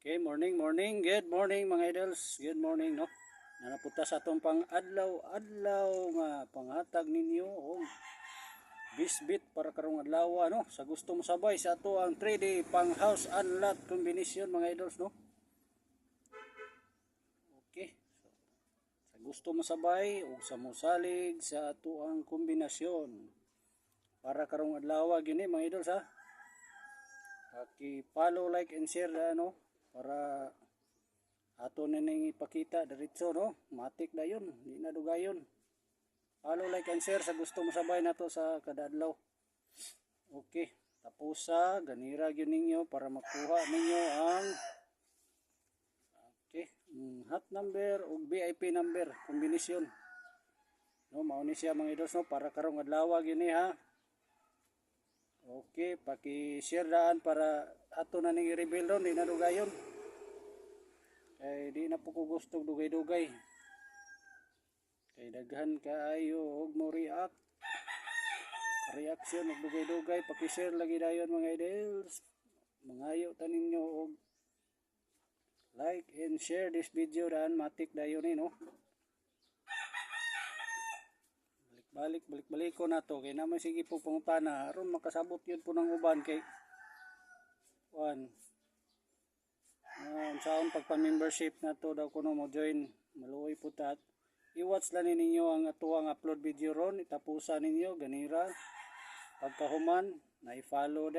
Okay, morning. Good morning mga idols. Good morning, no? Nanapunta sa atong pang adlaw nga panghatag ninyo og bisbit para karong adlaw, no? Sa gusto mo sabay sa ato ang 3D pang house and lot combination mga idols, no? Okay. Sa gusto mo sabay og sa mosalig sa ato ang kombinasyon para karong adlaw gini mga idols, ha? Paki-follow, like and share, no? Para ato na ning ipakita diretso, no? Matik dayon, di na dugayon. Follow, like and share sa gusto mo sabay nato sa kada adlaw. Okay, tapos sa ganira gyud ninyo para makuha ninyo ang hot number ug VIP number kombinasyon. No, mao ni siya mga idols, no, para karong adlaw gini, ha. Okay, paki-share daan para ato na ning i-reveal ron, di na dugayon. Kay di na po ko gusto dugay-dugay. Kay daghan kaayo og mo reaction og dugay-dugay, paki-share lagi dayon mga idols. Mangayo ta ninyo og like and share this video daan matik dayon ni, no. Balik ko na to kay naman sige po pangutana aron makasabot yun po ng uban kay saon pagpa-membership na to daw kuno mo join maluoy po tat i-watch lang ninyo ang atuang upload video ron, itapusan ninyo ganira pagkahuman na i-follow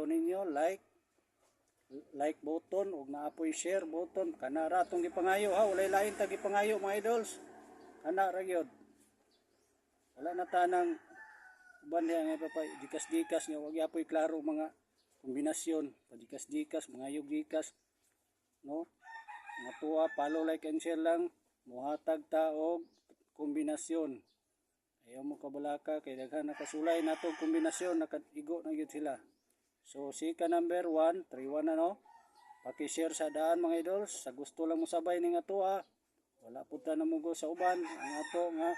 ninyo, like button ug naapoy share button kana ra atong gipangayo, ha. Walay lain ta gipangayo mga idols, kana ra gyud. Wala na tanang uban nga dikas nga wag yapoy klaro mga kombinasyon, dikas mga gikas, no. Nga tuwa follow, like and share lang, muhatag ta og kombinasyon. Ayaw mo kabalaka kay daghan nakasulay nato kombinasyon, nakaigo na gyud sila. So sika number 1, 31 na, no. Paki-share sa daan mga idols, sa gusto lang mo sabay ning atoa. Wala pud ta namugo sa uban ang ato nga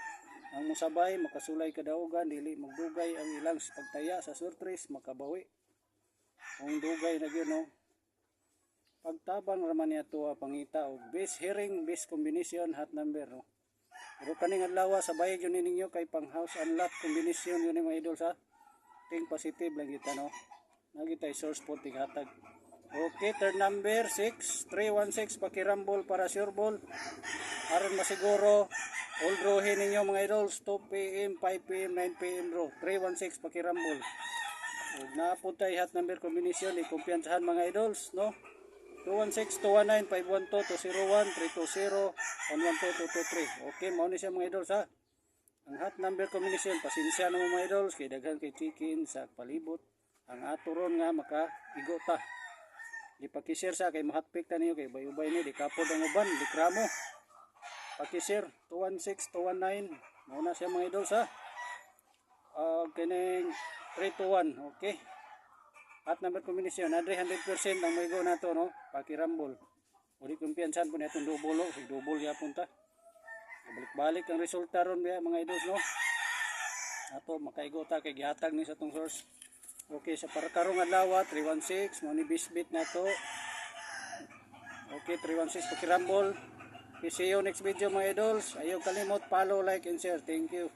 ang musabay makasulay kadaugan dili magdugay ang ilang pagtaya sa surprise makabawi kung dugay na gyud, no. Pagtabang raman niya to pangita og base hearing base combination hot number, no. Pero kaning adlaw sabay gyud ninyo kay pang house and lot combination yun mga idol, sa ting positive lang kita, no. Nagitay source po tighatag. Okay, third number 6 316 pakirambol para sure ball aron masiguro all drawin ninyo mga idols 2 PM, 5 PM, 9 PM draw 316 pakirambol. Ug napuntay hot number combination ni kumpiyansahan mga idols, no. 216 219 512 201 320 112 223. Okay, mao ni siya mga idols, ha. Ang hot number combination pasensya na mga idols kay daghan kay chicken sa palibot ang ato ron nga makaigo ta. Ipaki-share sa kay mahatpick ta niyo kay bay-ubay ni di kapod ang uban di kramo. Paki-share 216 219 mao na siya mga idols, ha. Kining 321, okay. At number combination na 100% ang maigo nato, no. Pakirambol. Uli kumpiyansan po na itong double, si double yapon ta. Balik-balik ang resulta ron mga idols, no. Ato makaigo ta kay gihatag ni sa tong source. Okay, sa para karong adlaw 316 mo ni bisbit na to. Okay, 316 pakirambol. See you next video mga idols. Ayaw kalimot follow, like and share. Thank you.